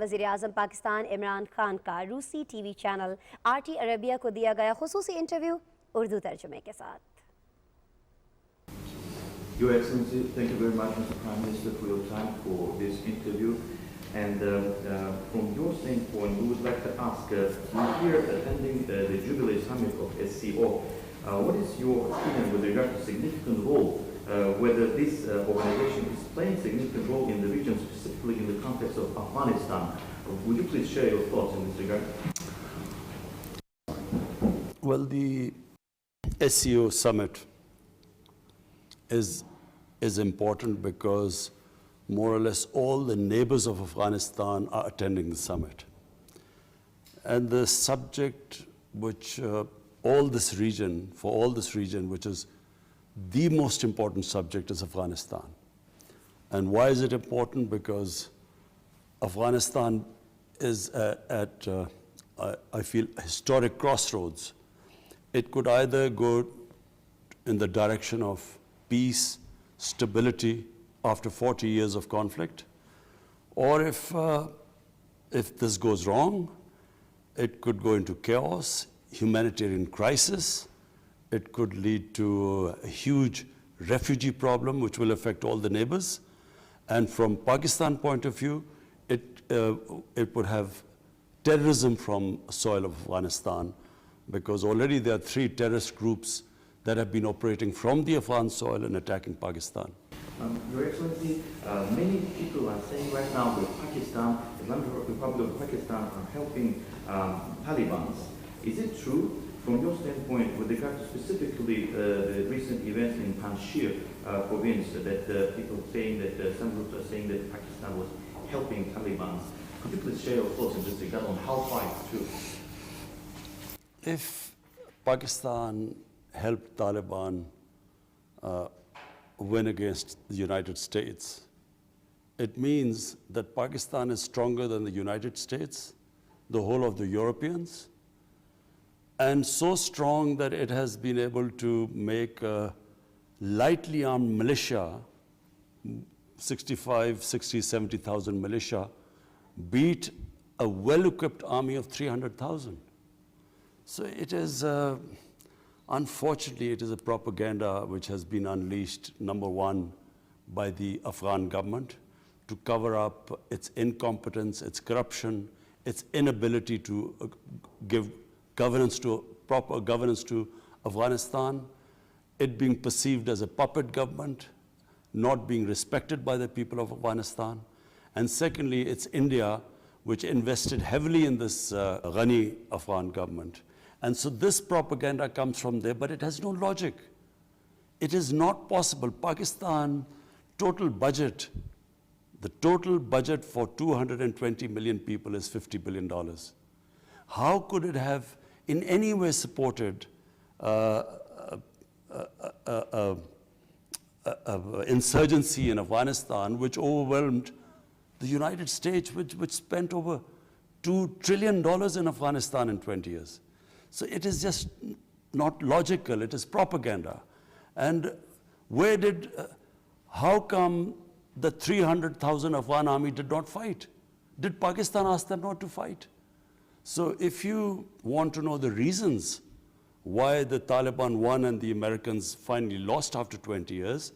वज़ीर-ए-आज़म पाकिस्तान इमरान खान का रूसी टीवी चैनल RT अरेबिया को दिया गया खुसूसी इंटरव्यू उर्दू तर्जुमे के साथ। Your Excellency, thank you very much, Mr. Prime Minister, for your time for this interview. And from your standpoint, we would like to ask, you're here attending the Jubilee Summit of SCO. What is your opinion with regard to significant role, whether this organization is playing a significant role in the region, specifically in the context of Afghanistan? Would you please share your thoughts in this regard? Well, the SCO Summit is important because more or less all the neighbors of Afghanistan are attending the summit. And the subject which for all this region, which is the most important subject, is Afghanistan. And why is it important? Because Afghanistan is at I feel, historic crossroads. It could either go in the direction of peace, stability after 40 years of conflict, or if this goes wrong, it could go into chaos, humanitarian crisis. It could lead to a huge refugee problem which will affect all the neighbors. And from Pakistan point of view, it would have terrorism from soil of Afghanistan, because already there are 3 terrorist groups that have been operating from the Afghan soil and attacking Pakistan. Your Excellency, many people are saying right now that Pakistan, Islamic Republic of Pakistan, are helping Taliban. Is it true, from your standpoint, with regard to specifically the recent events in Panjshir province, that people saying that some groups are saying that Pakistan was helping Taliban? Could you please share your thoughts in this regard on how far it's true? If Pakistan helped Taliban win against the United States, it means that Pakistan is stronger than the United States, the whole of the Europeans, and so strong that it has been able to make a lightly armed militia, 65, 60, 70,000 militia, beat a well-equipped army of 300,000. So it is, unfortunately, it is a propaganda which has been unleashed, number one, by the Afghan government to cover up its incompetence, its corruption, its inability to give proper governance to Afghanistan, it being perceived as a puppet government, not being respected by the people of Afghanistan. And secondly, it's India, which invested heavily in this Ghani Afghan government. And so this propaganda comes from there, but it has no logic. It is not possible. Pakistan total budget, the total budget for 220 million people is $50 billion. How could it have in any way supported insurgency in Afghanistan, which overwhelmed the United States, which spent over $2 trillion in Afghanistan in 20 years. So it is just not logical, it is propaganda. And how come the 300,000 Afghan army did not fight? Did Pakistan ask them not to fight? So if you want to know the reasons why the Taliban won and the Americans finally lost after 20 years,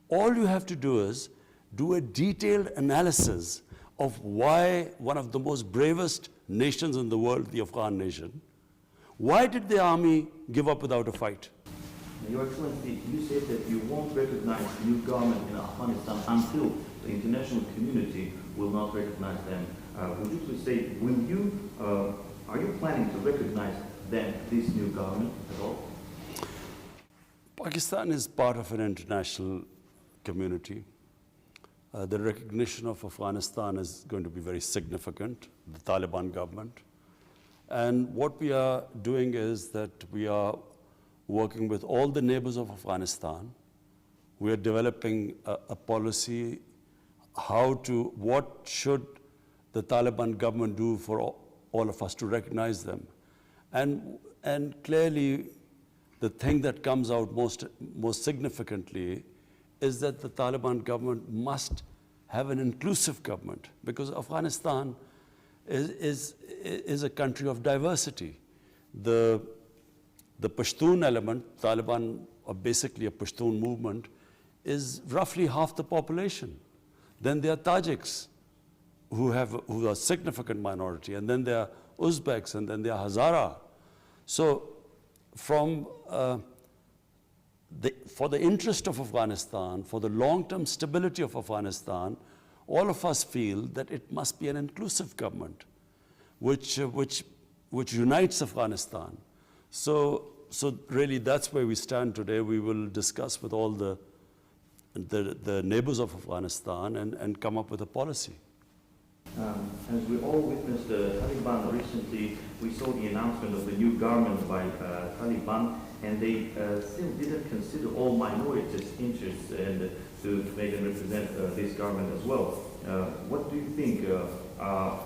all you have to do is do a detailed analysis of why one of the most bravest nations in the world, the Afghan nation, why did the army give up without a fight? Your Excellency, you said that you won't recognize new government in Afghanistan until the international community will not recognize them. Would you please say, are you planning to recognize this new government at all? Pakistan is part of an international community. The recognition of Afghanistan is going to be very significant, the Taliban government. And what we are doing is that we are working with all the neighbors of Afghanistan. We are developing a policy, what should the Taliban government do for all of us to recognize them. And clearly, the thing that comes out most significantly is that the Taliban government must have an inclusive government, because Afghanistan is a country of diversity. The Pashtun element, Taliban are basically a Pashtun movement, is roughly half the population. Then there are Tajiks, who are a significant minority, and then there are Uzbeks, and then there are Hazara. So from for the interest of Afghanistan, for the long-term stability of Afghanistan, all of us feel that it must be an inclusive government, which unites Afghanistan. So really, that's where we stand today. We will discuss with all the neighbors of Afghanistan and come up with a policy. As we all witnessed the Taliban recently, we saw the announcement of the new government by Taliban, and they still didn't consider all minorities' interests and to make them represent this government as well. What do you think,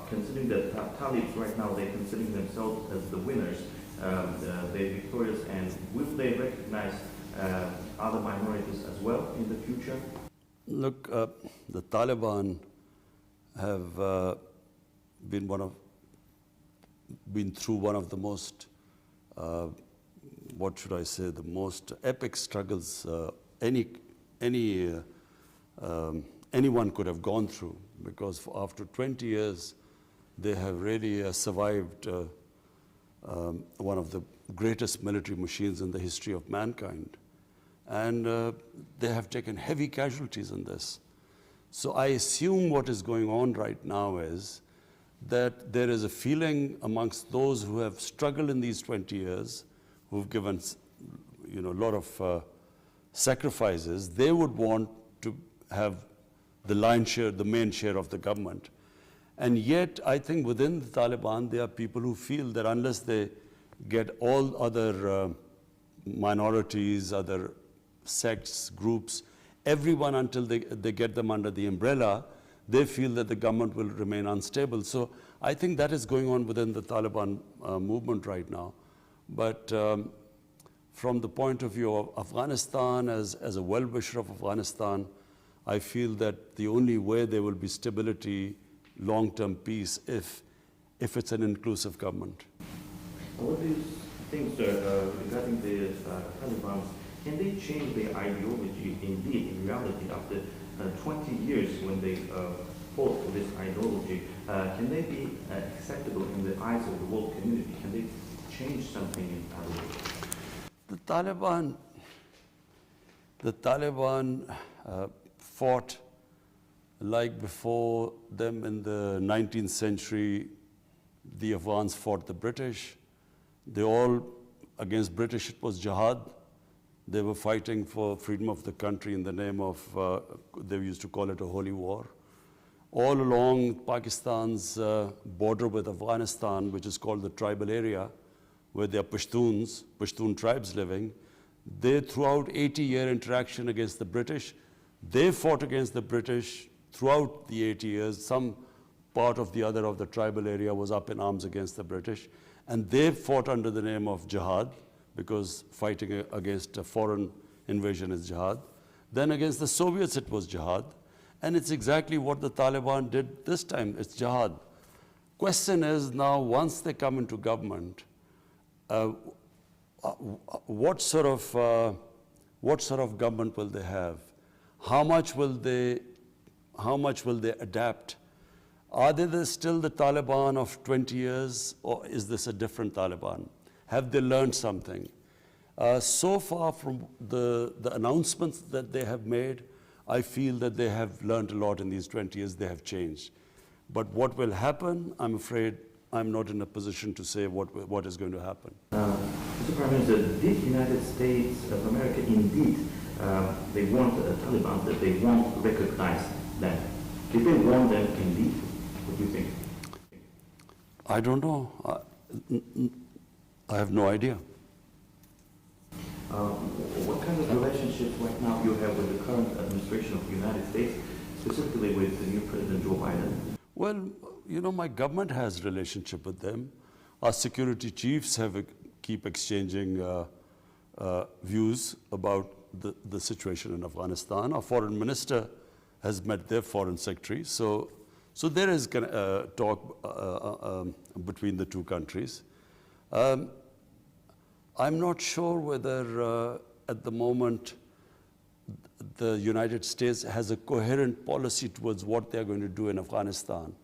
considering that Talibs right now, they're considering themselves as the winners, they're victorious, and will they recognize other minorities as well in the future? Look, the Taliban have been through one of the most, what should I say, the most epic struggles anyone could have gone through, because after 20 years, they have really survived one of the greatest military machines in the history of mankind. And they have taken heavy casualties in this. So I assume what is going on right now is that there is a feeling amongst those who have struggled in these 20 years, who've given a lot of sacrifices. They would want to have the lion's share, the main share of the government. And yet, I think within the Taliban, there are people who feel that unless they get all other minorities, other sects, groups, everyone until they get them under the umbrella, they feel that the government will remain unstable. So I think that is going on within the Taliban movement right now. But from the point of view of Afghanistan, as a well-wisher of Afghanistan, I feel that the only way there will be stability, long-term peace, if it's an inclusive government. What do you think, sir, regarding the Taliban? Can they change their ideology indeed, in reality, after 20 years when they fought for this ideology? Can they be acceptable in the eyes of the world community? Can they change something in Taliban? The Taliban fought like before them in the 19th century. The Afghans fought the British. They all, against British, it was jihad. They were fighting for freedom of the country in the name of, they used to call it a holy war. All along Pakistan's border with Afghanistan, which is called the tribal area, where there are Pashtun tribes living, they, throughout 80-year interaction against the British, they fought against the British throughout the 80 years. Some part of the tribal area was up in arms against the British, and they fought under the name of jihad, because fighting against a foreign invasion is jihad. Then against the Soviets it was jihad, and it's exactly what the Taliban did this time, it's jihad. Question is now, once they come into government, what sort of government will they have? How much will they adapt? Are they still the Taliban of 20 years, or is this a different Taliban? Have they learned something? So far from the announcements that they have made, I feel that they have learned a lot in these 20 years, they have changed. But what will happen, I'm afraid I'm not in a position to say what is going to happen. Mr. Prime Minister, did the United States of America indeed, they want the Taliban, that they won't recognize them? Did they want them indeed? What do you think? I don't know. I have no idea. What kind of relationships right now you have with the current administration of the United States, specifically with the new President Joe Biden? Well, my government has relationship with them. Our security chiefs keep exchanging views about the situation in Afghanistan. Our foreign minister has met their foreign secretary. So So there is talk between the two countries. I'm not sure whether at the moment the United States has a coherent policy towards what they're going to do in Afghanistan.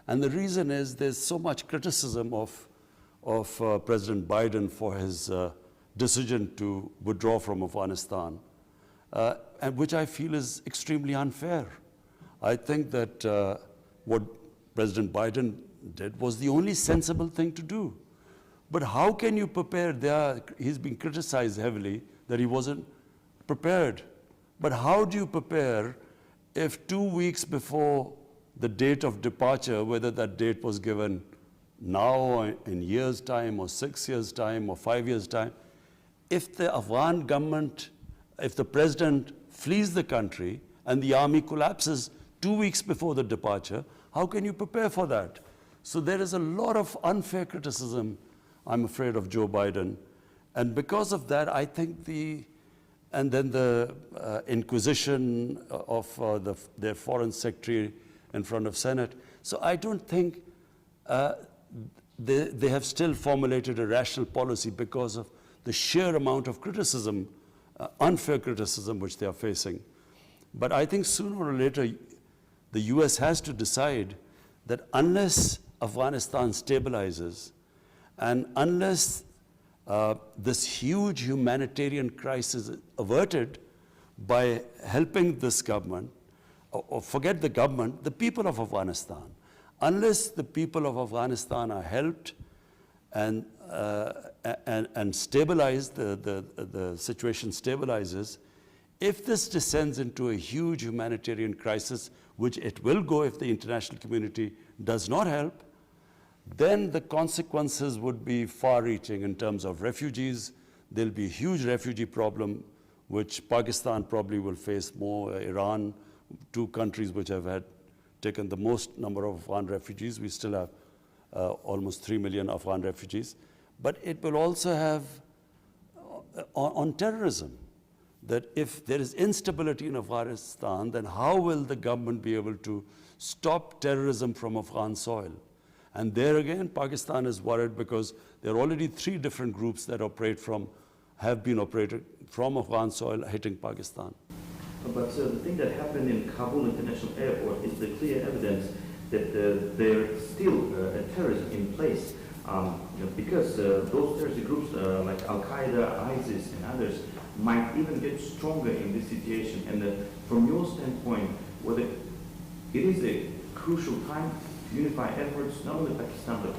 And the reason is there's so much criticism of President Biden for his decision to withdraw from Afghanistan, and which I feel is extremely unfair. I think that what President Biden did was the only sensible thing to do. But how can you prepare? He's been criticized heavily that he wasn't prepared. But how do you prepare if 2 weeks before the date of departure, whether that date was given now or in years' time or 6 years' time or 5 years' time, if the Afghan government, if the president flees the country and the army collapses 2 weeks before the departure, how can you prepare for that? So there is a lot of unfair criticism, I'm afraid, of Joe Biden. And because of that, I think and then the inquisition of their foreign secretary in front of Senate. So I don't think they have still formulated a rational policy because of the sheer amount of criticism, unfair criticism, which they are facing. But I think sooner or later, the US has to decide that unless Afghanistan stabilizes and unless this huge humanitarian crisis is averted by helping this government, or forget the government, the people of Afghanistan. Unless the people of Afghanistan are helped and stabilized, the situation stabilizes, if this descends into a huge humanitarian crisis, which it will go if the international community does not help, then the consequences would be far-reaching in terms of refugees. There'll be a huge refugee problem, which Pakistan probably will face more, Iran, two countries which have taken the most number of Afghan refugees. We still have almost 3 million Afghan refugees. But it will also have on terrorism, that if there is instability in Afghanistan, then how will the government be able to stop terrorism from Afghan soil? And there again, Pakistan is worried because there are already 3 different groups that have been operated from Afghan soil hitting Pakistan. But the thing that happened in Kabul International Airport is the clear evidence that there's still a terrorism in place. Because those terrorist groups like Al-Qaeda, ISIS, and others might even get stronger in this situation. And from your standpoint, whether it is a crucial time to unify efforts, not only Pakistan, but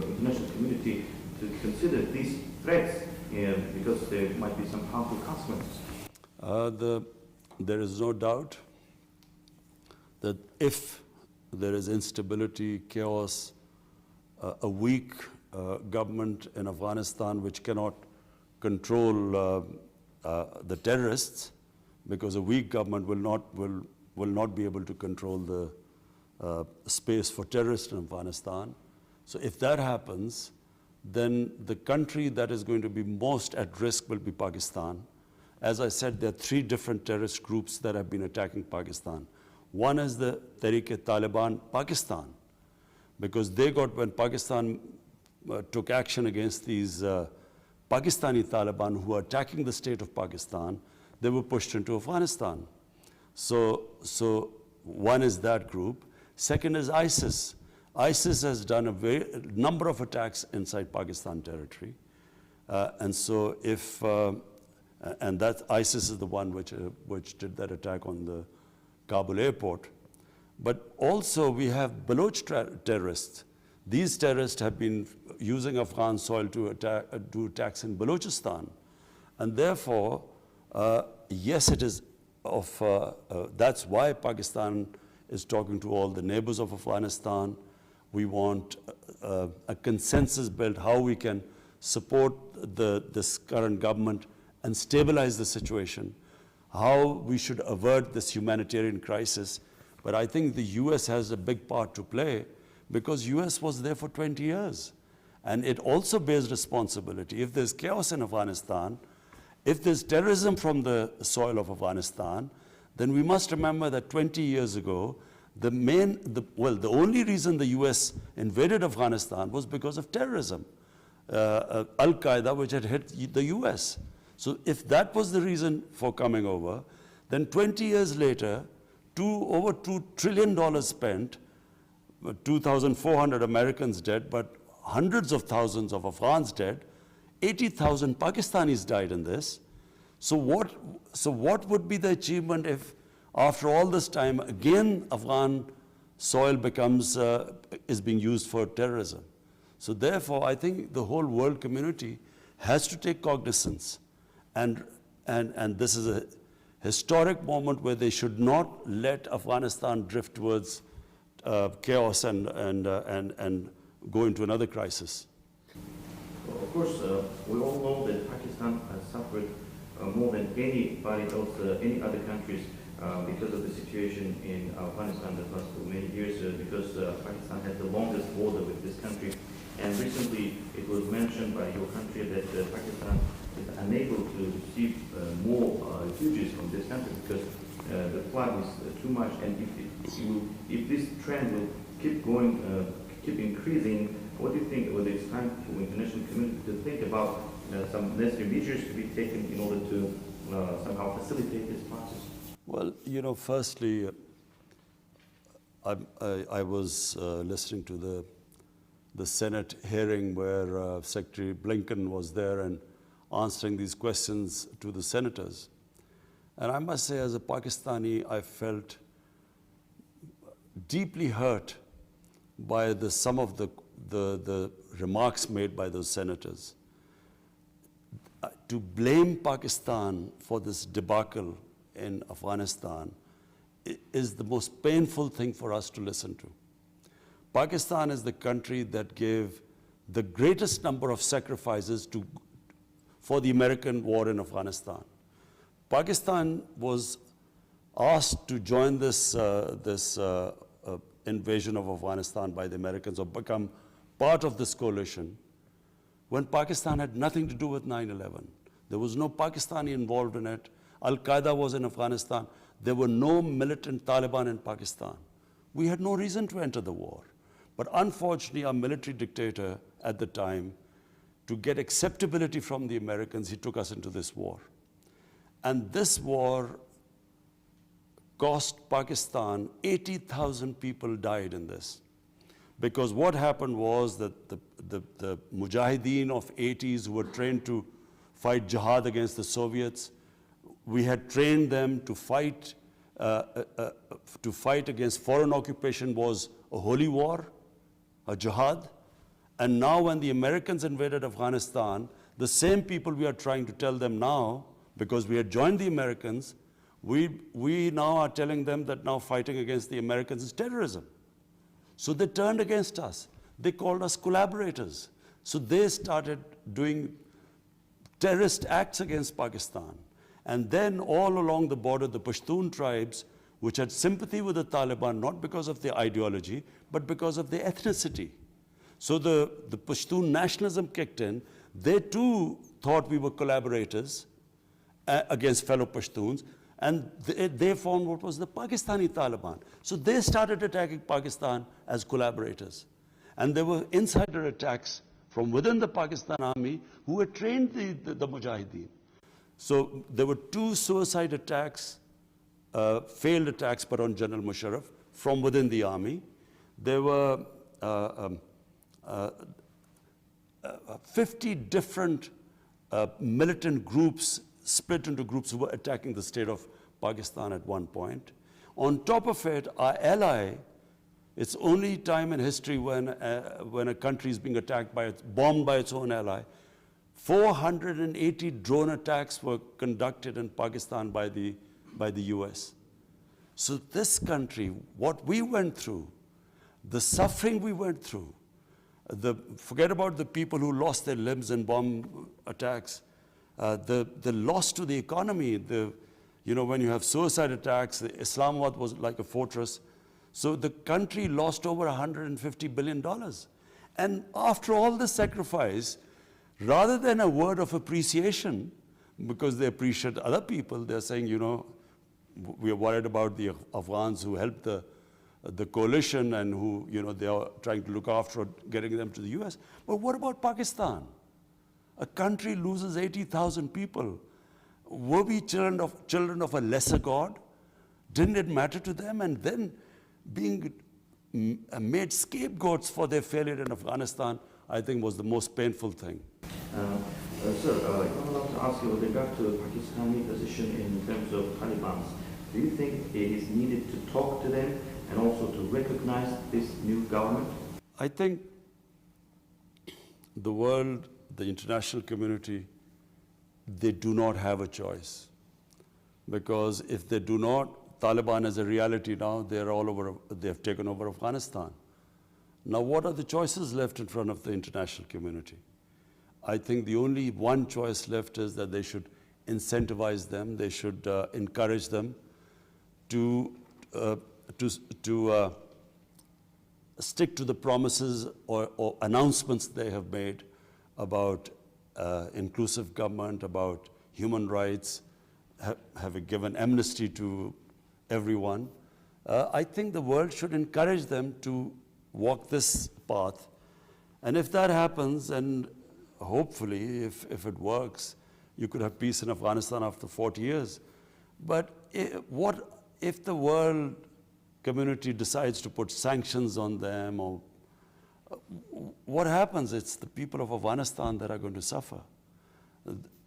international community, to consider these threats because there might be some harmful consequences. There is no doubt that if there is instability, chaos, a weak government in Afghanistan which cannot control the terrorists, because a weak government will not be able to control the space for terrorists in Afghanistan. So if that happens, then the country that is going to be most at risk will be Pakistan. As I said, there are 3 different terrorist groups that have been attacking Pakistan. One is the Tehrik-e-Taliban Pakistan, because when Pakistan took action against these Pakistani Taliban who are attacking the state of Pakistan, they were pushed into Afghanistan. So one is that group. Second is ISIS. ISIS has done a number of attacks inside Pakistan territory. And that ISIS is the one which did that attack on the Kabul airport. But also we have Baloch terrorists. These terrorists have been using Afghan soil to do attacks in Balochistan. And therefore, yes, it is that's why Pakistan is talking to all the neighbors of Afghanistan. We want a consensus built how we can support this current government and stabilize the situation, how we should avert this humanitarian crisis. But I think the US has a big part to play because US was there for 20 years. And it also bears responsibility. If there's chaos in Afghanistan, if there's terrorism from the soil of Afghanistan, then we must remember that 20 years ago, the only reason the US invaded Afghanistan was because of terrorism. Al-Qaeda, which had hit the US. So if that was the reason for coming over, then 20 years later, over $2 trillion spent, 2,400 Americans dead, but hundreds of thousands of Afghans dead, 80,000 Pakistanis died in this. So what would be the achievement if, after all this time, again Afghan soil is being used for terrorism? So therefore, I think the whole world community has to take cognizance, and this is a historic moment where they should not let Afghanistan drift towards chaos and go into another crisis. Well, of course, we all know that Pakistan has suffered more than anybody else, any other countries, because of the situation in Afghanistan the past many years, because Pakistan had the longest border with this country. And recently it was mentioned by your country that Pakistan is unable to receive more refugees from this country because the flood is too much. And if this trend will keep going, keep increasing, what do you think? Whether it's time for international community to think about some necessary measures to be taken in order to somehow facilitate this process? Well, firstly, I was listening to the Senate hearing where Secretary Blinken was there and answering these questions to the senators. And I must say, as a Pakistani, I felt deeply hurt by some of the remarks made by those senators. To blame Pakistan for this debacle in Afghanistan is the most painful thing for us to listen to. Pakistan is the country that gave the greatest number of sacrifices for the American war in Afghanistan. Pakistan was asked to join this invasion of Afghanistan by the Americans, or become part of this coalition, when Pakistan had nothing to do with 9/11. There was no Pakistani involved in it. Al-Qaeda was in Afghanistan. There were no militant Taliban in Pakistan. We had no reason to enter the war. But unfortunately, our military dictator at the time, to get acceptability from the Americans, he took us into this war. And this war cost Pakistan, 80,000 people died in this. Because what happened was that the Mujahideen of 80s who were trained to fight jihad against the Soviets, we had trained them to fight against foreign occupation was a holy war, a jihad. And now when the Americans invaded Afghanistan, the same people we are trying to tell them now, because we had joined the Americans, we now are telling them that now fighting against the Americans is terrorism. So they turned against us. They called us collaborators. So they started doing terrorist acts against Pakistan. And then all along the border, the Pashtun tribes, which had sympathy with the Taliban, not because of their ideology, but because of their ethnicity. So the Pashtun nationalism kicked in. They too thought we were collaborators against fellow Pashtuns, and they formed what was the Pakistani Taliban. So they started attacking Pakistan as collaborators. And there were insider attacks from within the Pakistan army who had trained the Mujahideen. So there were 2 suicide attacks, failed attacks, but on General Musharraf from within the army. There were 50 different militant groups split into groups who were attacking the state of Pakistan at one point. On top of it, our ally, it's only time in history when a country is being bombed by its own ally. 480 drone attacks were conducted in Pakistan by the US. So this country, what we went through, the suffering we went through, forget about the people who lost their limbs in bomb attacks, the loss to the economy, when you have suicide attacks, Islamabad was like a fortress. So the country lost over $150 billion. And after all the sacrifice, rather than a word of appreciation, because they appreciate other people, they're saying, we are worried about the Afghans who helped the coalition and who, they are trying to look after getting them to the US. But what about Pakistan? A country loses 80,000 people. Were we children of a lesser God? Didn't it matter to them? And then being made scapegoats for their failure in Afghanistan, I think was the most painful thing. Sir, I'm allowed to ask you with regard to the Pakistani position in terms of Taliban. Do you think it is needed to talk to them and also to recognize this new government? I think the world, the international community, they do not have a choice. Because if they do not, Taliban is a reality now, they're all over, they have taken over Afghanistan. Now what are the choices left in front of the international community? I think the only one choice left is that they should incentivize them, they should encourage them to stick to the promises or announcements they have made about inclusive government, about human rights, having given amnesty to everyone. I think the world should encourage them to walk this path. And if that happens, and hopefully, if it works, you could have peace in Afghanistan after 40 years. But what if the world community decides to put sanctions on them, or what happens? It's the people of Afghanistan that are going to suffer.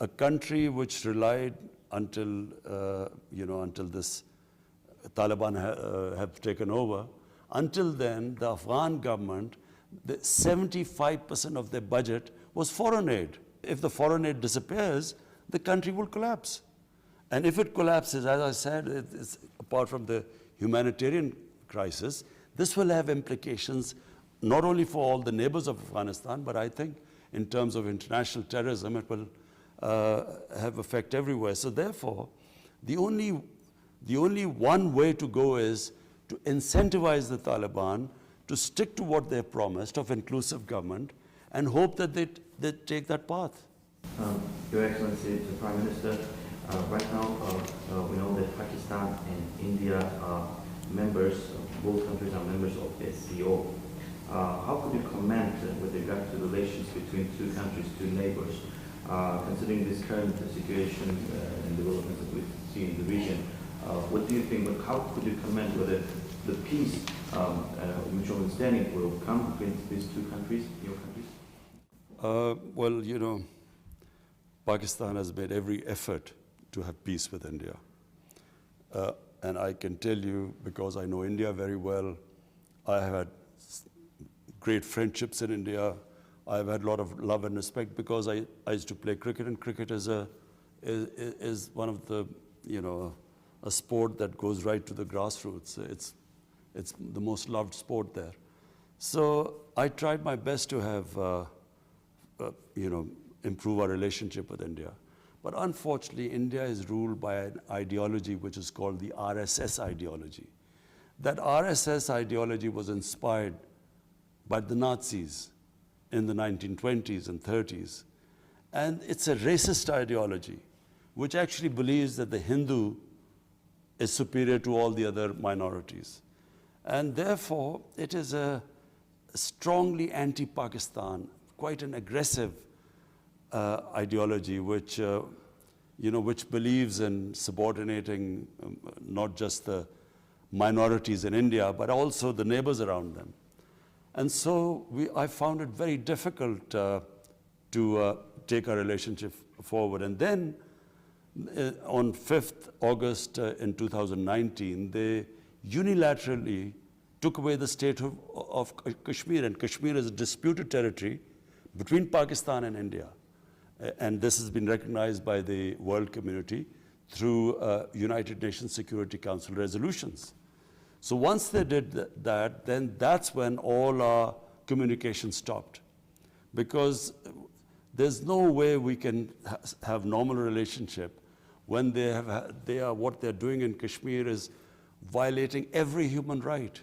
A country which relied until this Taliban have taken over. Until then, the Afghan government, 75% of their budget was foreign aid. If the foreign aid disappears, the country will collapse. And if it collapses, as I said, it's, apart from the humanitarian crisis, this will have implications not only for all the neighbors of Afghanistan, but I think in terms of international terrorism, it will have effect everywhere. So therefore, the only one way to go is to incentivize the Taliban to stick to what they promised of inclusive government and hope that they take that path. Your Excellency, the Prime Minister, right now we know that Pakistan and India are members, both countries are members of SCO. How could you comment with regard to relations between two countries, two neighbors, considering this current situation and developments that we see in the region? What do you think, but how could you comment whether the peace, mutual understanding will come between these two countries, your countries? Well, Pakistan has made every effort to have peace with India. And I can tell you, because I know India very well, I have had great friendships in India. I've had a lot of love and respect because I used to play cricket, and cricket is one of the, a sport that goes right to the grassroots. It's the most loved sport there. So I tried my best to have, improve our relationship with India. But unfortunately, India is ruled by an ideology which is called the RSS ideology. That RSS ideology was inspired by the Nazis in the 1920s and 30s. And it's a racist ideology, which actually believes that the Hindu is superior to all the other minorities. And therefore, it is a strongly anti-Pakistan, quite an aggressive ideology, which believes in subordinating not just the minorities in India, but also the neighbors around them. And so I found it very difficult to take our relationship forward. And then on 5th August in 2019, they unilaterally took away the state of Kashmir. And Kashmir is a disputed territory between Pakistan and India. And this has been recognized by the world community through United Nations Security Council resolutions. So once they did that, then that's when all our communication stopped. Because there's no way we can have normal relationship when what they're doing in Kashmir is violating every human right.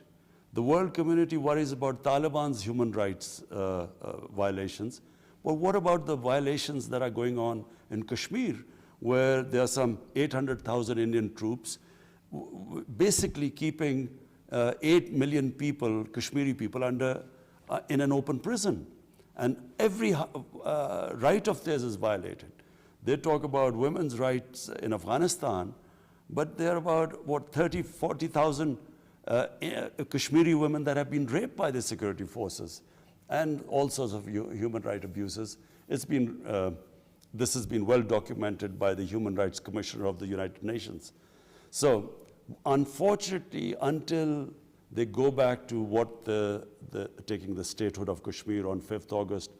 The world community worries about Taliban's human rights violations. But what about the violations that are going on in Kashmir, where there are some 800,000 Indian troops basically keeping 8 million people, Kashmiri people, in an open prison. And every right of theirs is violated. They talk about women's rights in Afghanistan, but there are about, 40,000 Kashmiri women that have been raped by the security forces and all sorts of human rights abuses. This has been well documented by the Human Rights Commissioner of the United Nations. So, unfortunately, until they go back to taking the statehood of Kashmir on 5th August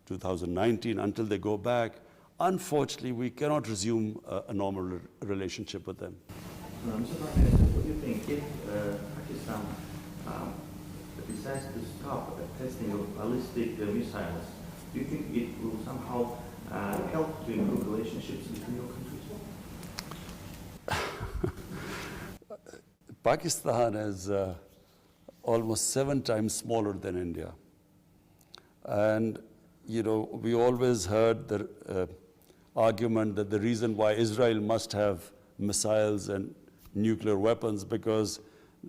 2019, until they go back, unfortunately, we cannot resume a normal relationship with them. Mr. Prime Minister, what do you think if Pakistan decides to stop the testing of ballistic missiles? Do you think it will somehow help to improve relationships between your countries? Pakistan is almost 7 times smaller than India. And, you know, we always heard the argument that the reason why Israel must have missiles and nuclear weapons because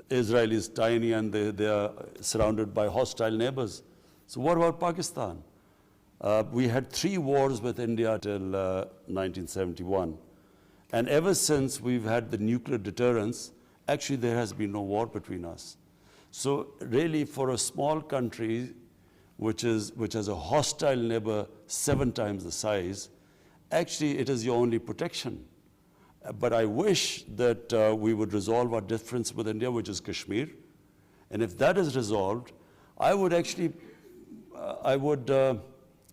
Israel is tiny and they are surrounded by hostile neighbors. So what about Pakistan? We had 3 wars with India till 1971. And ever since we've had the nuclear deterrence, actually there has been no war between us. So really for a small country which has a hostile neighbor 7 times the size, actually it is your only protection. But I wish that we would resolve our difference with India, which is Kashmir. And if that is resolved, I would actually,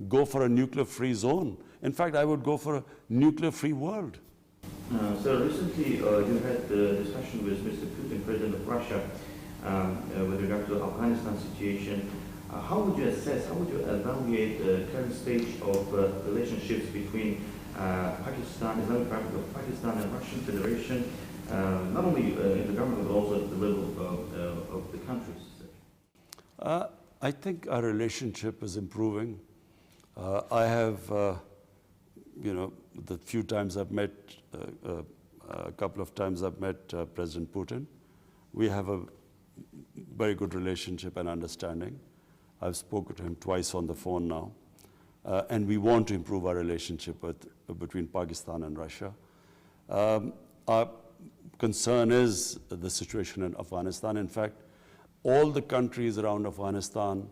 go for a nuclear-free zone. In fact, I would go for a nuclear-free world. So recently you had a discussion with Mr. Putin, President of Russia, with regard to the Afghanistan situation. How would you assess, how would you evaluate the current stage of relationships between Pakistan, Islamic Republic of Pakistan and Russian Federation, not only in the government but also at the level of the countries? I think our relationship is improving. I have, the few times I've met, a couple of times I've met President Putin. We have a very good relationship and understanding. I've spoken to him twice on the phone now. And we want to improve our relationship between Pakistan and Russia. Our concern is the situation in Afghanistan. In fact, all the countries around Afghanistan,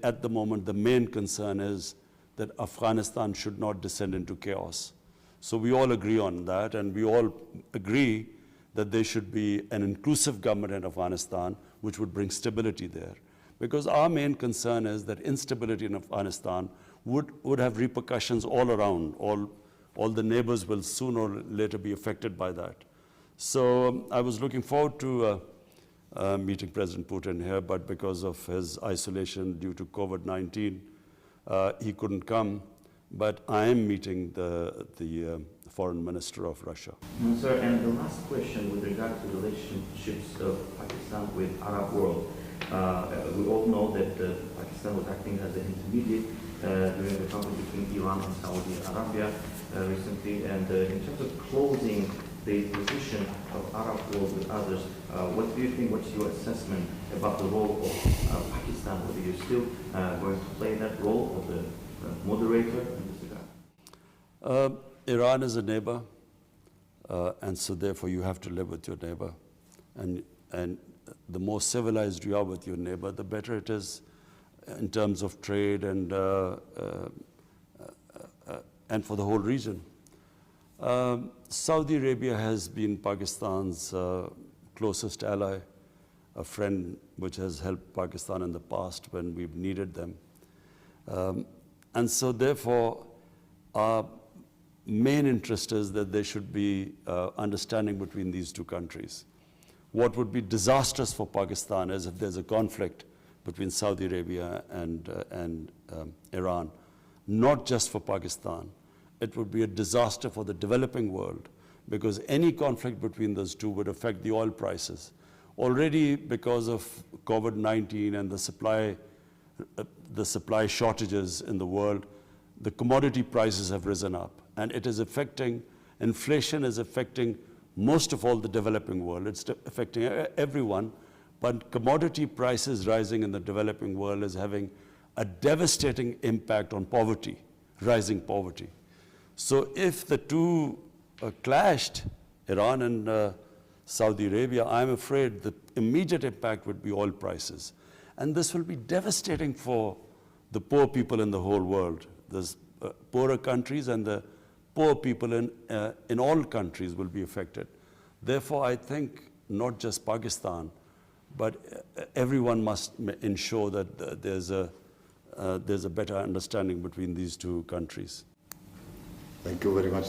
at the moment, the main concern is that Afghanistan should not descend into chaos. So we all agree on that, and we all agree that there should be an inclusive government in Afghanistan, which would bring stability there. Because our main concern is that instability in Afghanistan would have repercussions all around. All the neighbors will sooner or later be affected by that. So I was looking forward to meeting President Putin here, but because of his isolation due to COVID-19, he couldn't come. But I am meeting the foreign minister of Russia. Sir, and the last question with regard to relationships of Pakistan with Arab world. We all know that Pakistan was acting as an intermediate during the conflict between Iran and Saudi Arabia recently. And in terms of closing the position of Arab world with others, what do you think, what's your assessment about the role of Pakistan? Whether you're still going to play that role of the moderator in this regard? Iran is a neighbor, and so therefore you have to live with your neighbor. And the more civilized you are with your neighbor, the better it is in terms of trade and for the whole region. Saudi Arabia has been Pakistan's closest ally, a friend which has helped Pakistan in the past when we've needed them. And so therefore, our main interest is that there should be understanding between these two countries. What would be disastrous for Pakistan is if there's a conflict between Saudi Arabia and Iran, not just for Pakistan. It would be a disaster for the developing world because any conflict between those two would affect the oil prices. Already because of COVID-19 and the supply shortages in the world, the commodity prices have risen up, and it is affecting, inflation is affecting most of all the developing world. It's affecting everyone, But commodity prices rising in the developing world is having a devastating impact on poverty, rising poverty. So if the two clashed, Iran and Saudi Arabia, I'm afraid the immediate impact would be oil prices. And this will be devastating for the poor people in the whole world. There's poorer countries, and the poor people in all countries will be affected. Therefore, I think not just Pakistan, but everyone must ensure that there's a better understanding between these two countries. Thank you very much.